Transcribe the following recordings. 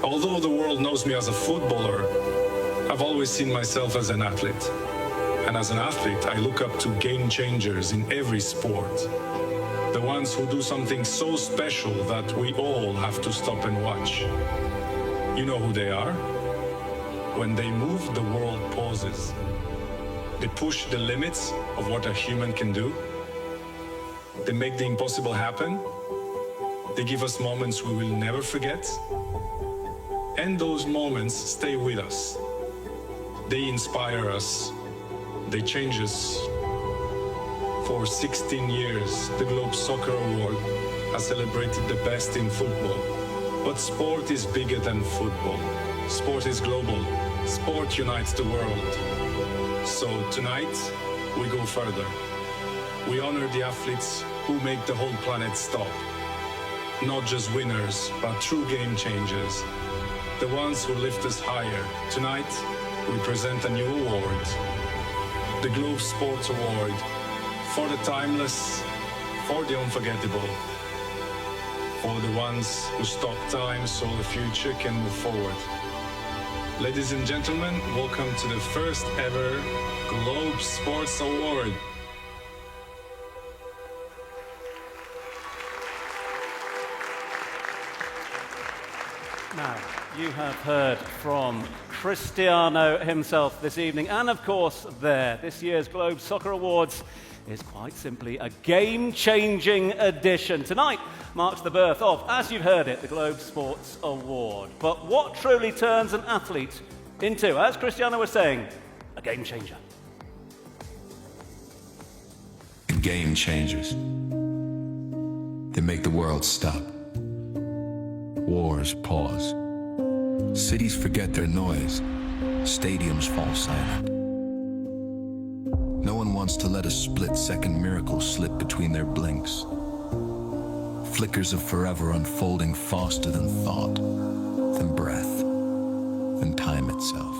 Although the world knows me as a footballer, I've always seen myself as an athlete. And as an athlete, I look up to game changers in every sport. The ones who do something so special that we all have to stop and watch. You know who they are? When they move, the world pauses. They push the limits of what a human can do. They make the impossible happen. They give us moments we will never forget. And those moments stay with us. They inspire us. They change us. For 16 years, the Globe Soccer Award has celebrated the best in football. But sport is bigger than football. Sport is global. Sport unites the world. So tonight, we go further. We honor the athletes who make the whole planet stop. Not just winners, but true game changers. The ones who lift us higher. Tonight, we present a new award. The Globe Sports Award for the timeless, for the unforgettable, for the ones who stop time so the future can move forward. Ladies and gentlemen, welcome to the first ever Globe Sports Award. Now, you have heard from Cristiano himself this evening, and of course this year's Globe Soccer Awards is quite simply a game-changing edition. Tonight marks the birth of, as you've heard it, the Globe Sports Award. But what truly turns an athlete into, as Cristiano was saying, a game changer? Game changers. They make the world stop. Wars pause. Cities forget their noise. Stadiums fall silent. No one wants to let a split-second miracle slip between their blinks. Flickers of forever unfolding faster than thought, than breath, than time itself.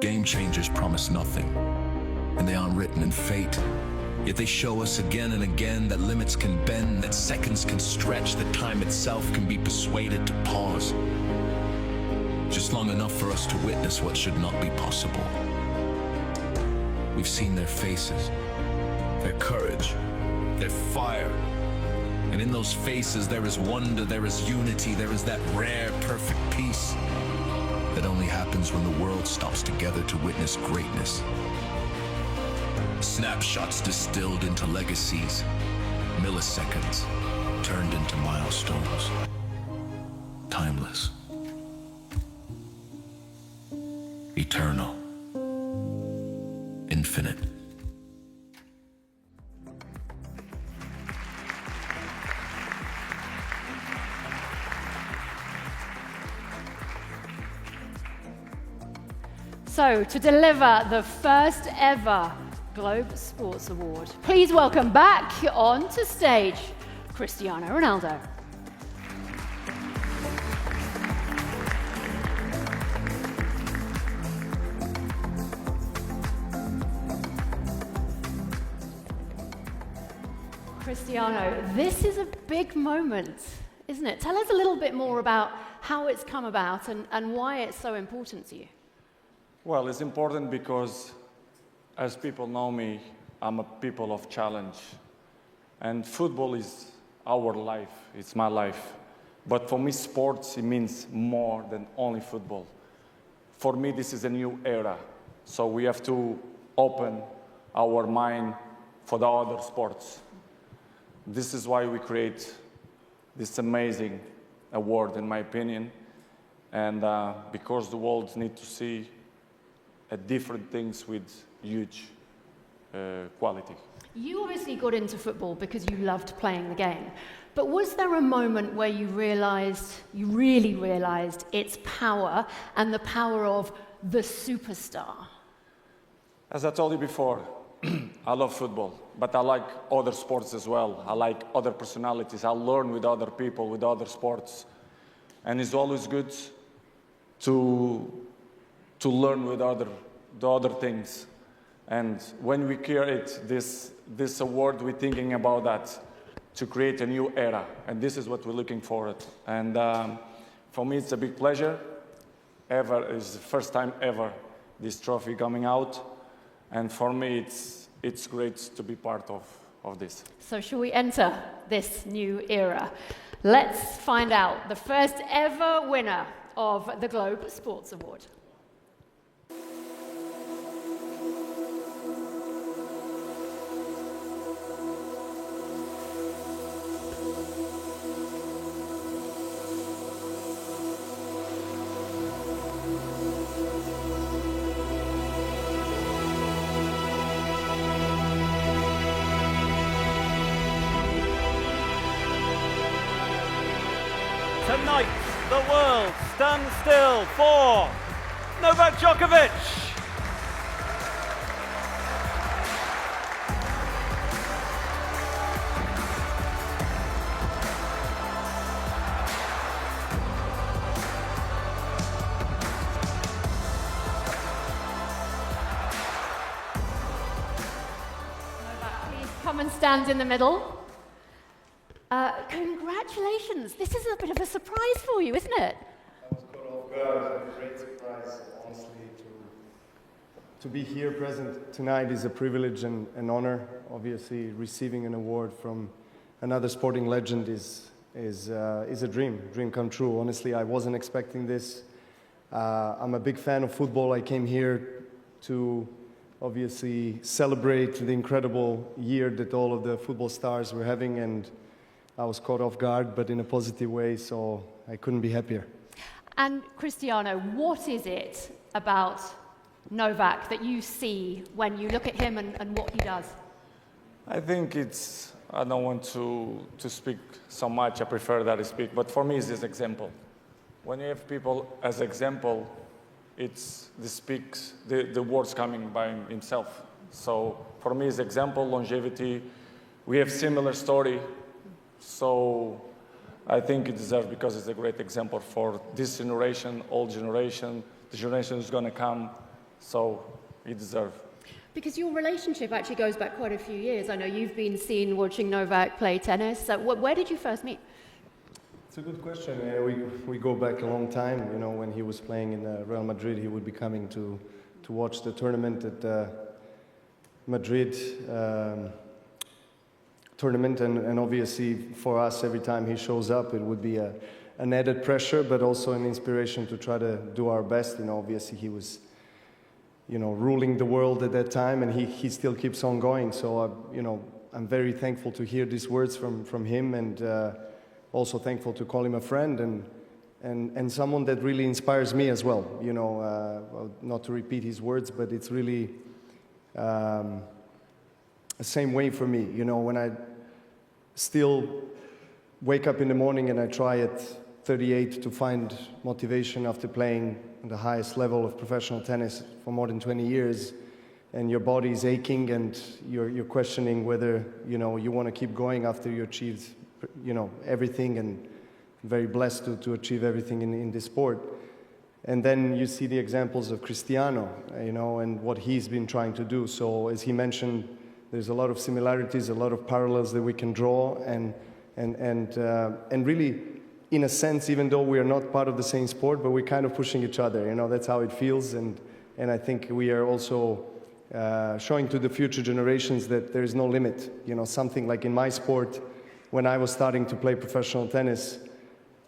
Game changers promise nothing, and they aren't written in fate. Yet they show us again and again that limits can bend, that seconds can stretch, that time itself can be persuaded to pause. Just long enough for us to witness what should not be possible. We've seen their faces, their courage, their fire. And in those faces there is wonder, there is unity, there is that rare, perfect peace that only happens when the world stops together to witness greatness. Snapshots distilled into legacies, milliseconds turned into milestones. Timeless. Eternal. Infinite. So, to deliver the first ever Globe Sports Award, please welcome back onto stage Cristiano Ronaldo. Cristiano, this is a big moment, isn't it? Tell us a little bit more about how it's come about and why it's so important to you. Well, it's important because, as people know me, I'm a people of challenge. And football is our life, it's my life. But for me, sports, it means more than only football. For me, this is a new era. So we have to open our mind for the other sports. This is why we create this amazing award, in my opinion. And because the world needs to see different things with huge quality. You obviously got into football because you loved playing the game. But was there a moment where you really realized its power and the power of the superstar? As I told you before, I love football, but I like other sports as well. I like other personalities. I learn with other people, with other sports. And it's always good to learn with the other things. And when we create this award, we're thinking about that, to create a new era. And this is what we're looking for. And For me, it's a big pleasure. It's the first time ever this trophy coming out. And for me, it's great to be part of this. So shall we enter this new era? Let's find out the first ever winner of the Globe Sports Award. Tonight, the world stands still for Novak Djokovic. Please come and stand in the middle. Congratulations. This is a bit of a surprise for you, isn't it? I was caught off guard. It's a great surprise, honestly. To be here present tonight is a privilege and an honor. Obviously, receiving an award from another sporting legend is a dream come true. Honestly, I wasn't expecting this. I'm a big fan of football. I came here to obviously celebrate the incredible year that all of the football stars were having, and I was caught off guard, but in a positive way, so I couldn't be happier. And Cristiano, what is it about Novak that you see when you look at him and what he does? I think I don't want to speak so much, I prefer that I speak, but for me it's this example. When you have people as example, the words coming by himself. So for me it's example, longevity. We have similar story. So I think it deserves, because it's a great example for this generation, old generation, the generation is going to come, so it deserves. Because your relationship actually goes back quite a few years. I know you've been seen watching Novak play tennis. So where did you first meet? It's a good question. We go back a long time. You know, when he was playing in Real Madrid, he would be coming to watch the tournament at Madrid. Tournament, and obviously for us, every time he shows up, it would be an added pressure, but also an inspiration to try to do our best. You know, obviously he was, ruling the world at that time, and he still keeps on going. So, I'm very thankful to hear these words from him, and also thankful to call him a friend and someone that really inspires me as well. Not to repeat his words, but it's really the same way for me. When I still wake up in the morning and I try at 38 to find motivation after playing at the highest level of professional tennis for more than 20 years, and your body is aching and you're questioning whether you want to keep going after you achieved everything, and very blessed to achieve everything in this sport. And then you see the examples of Cristiano, and what he's been trying to do. So as he mentioned, there's a lot of similarities, a lot of parallels that we can draw, and really, in a sense, even though we are not part of the same sport, but we're kind of pushing each other. That's how it feels, and I think we are also showing to the future generations that there is no limit. Something like in my sport, when I was starting to play professional tennis,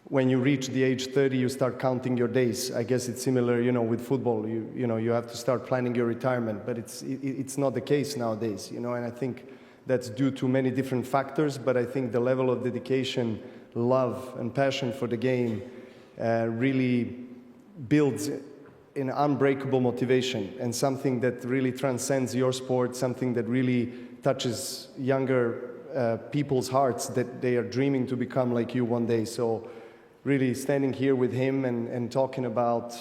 when you reach the age 30, you start counting your days. I guess it's similar, with football. You have to start planning your retirement, but it's not the case nowadays, And I think that's due to many different factors. But I think the level of dedication, love, and passion for the game really builds an unbreakable motivation, and something that really transcends your sport, something that really touches younger people's hearts, that they are dreaming to become like you one day. So really standing here with him and talking about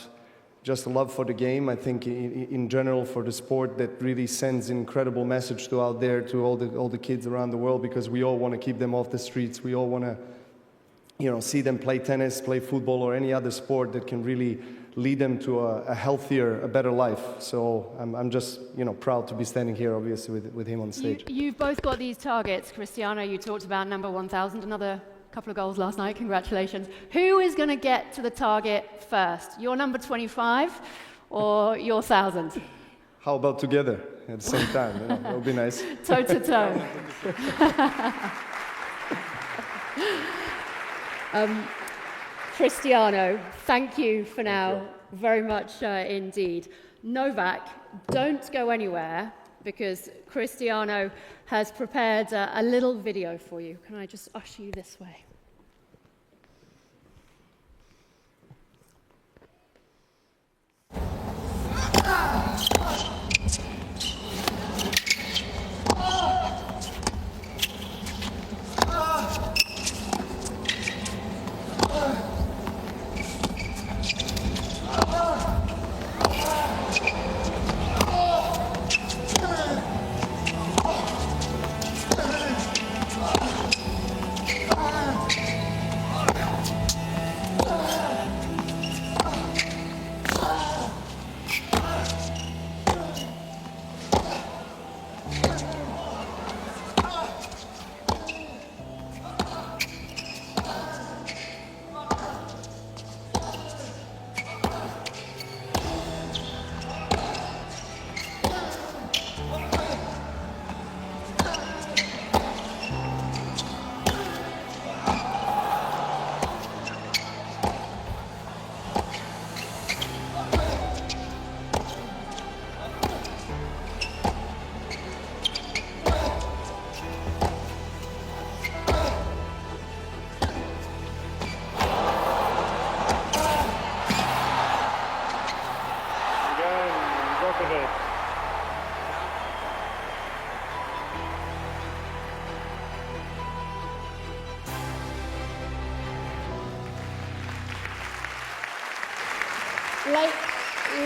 just a love for the game, I think in general for the sport, that really sends an incredible message to out there to all the kids around the world, because we all want to keep them off the streets. We all want to see them play tennis, play football, or any other sport that can really lead them to a healthier, a better life. So I'm just proud to be standing here, obviously, with him on stage. You've both got these targets. Cristiano, you talked about number 1,000. Another couple of goals last night, congratulations. Who is going to get to the target first? Your number 25 or your 1,000? How about together at the same time? You know, that would be nice. Toe to toe. Cristiano, thank you for now, very much indeed. Novak, don't go anywhere because Cristiano has prepared a little video for you. Can I just usher you this way?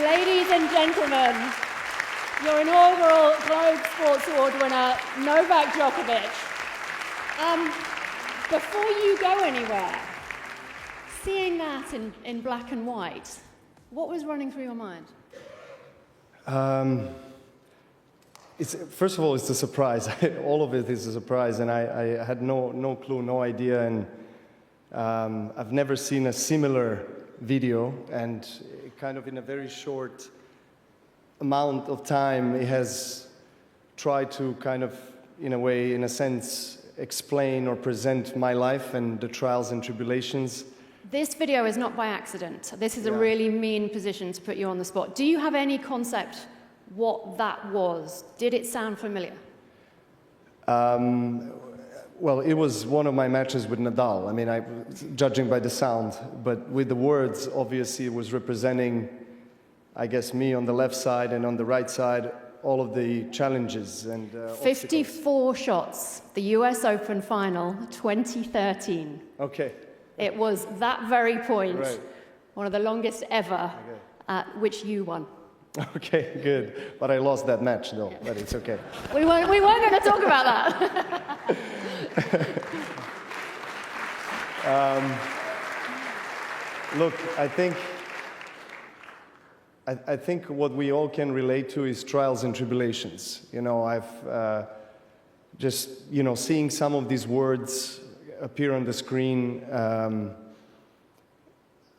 Ladies and gentlemen, your inaugural Globe Sports Award winner, Novak Djokovic. Before you go anywhere, seeing that in black and white, what was running through your mind? First of all, it's a surprise. All of it is a surprise, and I had no clue, no idea, and I've never seen a similar video, and kind of in a very short amount of time, it has tried to kind of, in a way, in a sense, explain or present my life and the trials and tribulations. This video is not by accident. This is a really mean position to put you on the spot. Do you have any concept what that was? Did it sound familiar? Well, it was one of my matches with Nadal. I mean, judging by the sound, but with the words, obviously, it was representing, I guess, me on the left side and on the right side, all of the challenges and 54 obstacles. shots, the US Open final, 2013. Okay. It was that very point, Right. one of the longest ever, which you won. Okay, good. But I lost that match, though. Yeah. But it's okay. We weren't going to talk about that. Look, I think what we all can relate to is trials and tribulations. You know, I've just, you know, seeing some of these words appear on the screen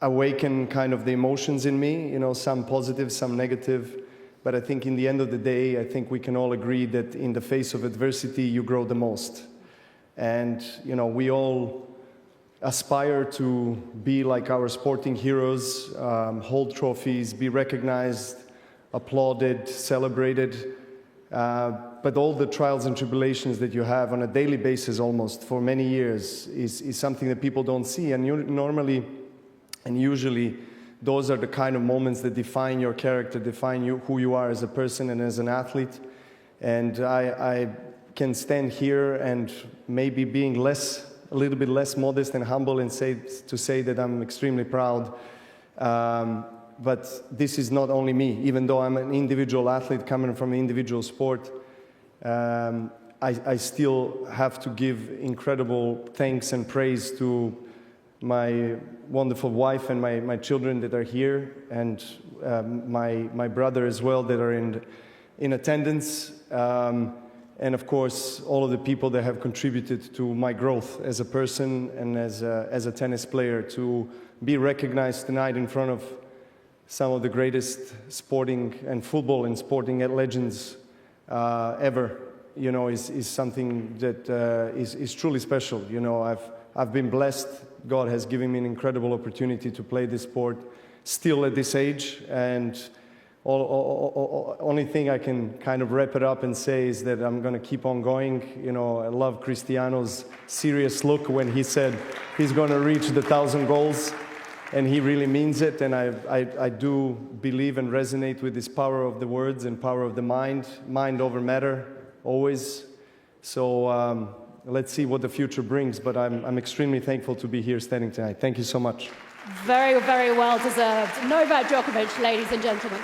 awaken kind of the emotions in me, you know, some positive, some negative. But I think in the end of the day, I think we can all agree that in the face of adversity, you grow the most. And, you know, we all aspire to be like our sporting heroes, hold trophies, be recognized, applauded, celebrated. But all the trials and tribulations that you have on a daily basis almost for many years is something that people don't see. And normally and usually those are the kind of moments that define your character, define you, who you are as a person and as an athlete. And I can stand here and maybe being a little bit less modest and humble and say that I'm extremely proud. But this is not only me. Even though I'm an individual athlete coming from an individual sport, I still have to give incredible thanks and praise to my wonderful wife and my children that are here, and my brother as well that are in attendance. and of course, all of the people that have contributed to my growth as a person and as a tennis player. To be recognized tonight in front of some of the greatest sporting and football and sporting legends ever, you know, is something that is truly special. You know, I've been blessed. God has given me an incredible opportunity to play this sport still at this age, and only thing I can kind of wrap it up and say is that I'm going to keep on going. You know, I love Cristiano's serious look when he said he's going to reach the 1,000 goals, and he really means it. And I do believe and resonate with this power of the words and power of the mind over matter, always. So let's see what the future brings, but I'm extremely thankful to be here standing tonight. Thank you so much. Very, very well deserved. Novak Djokovic, ladies and gentlemen.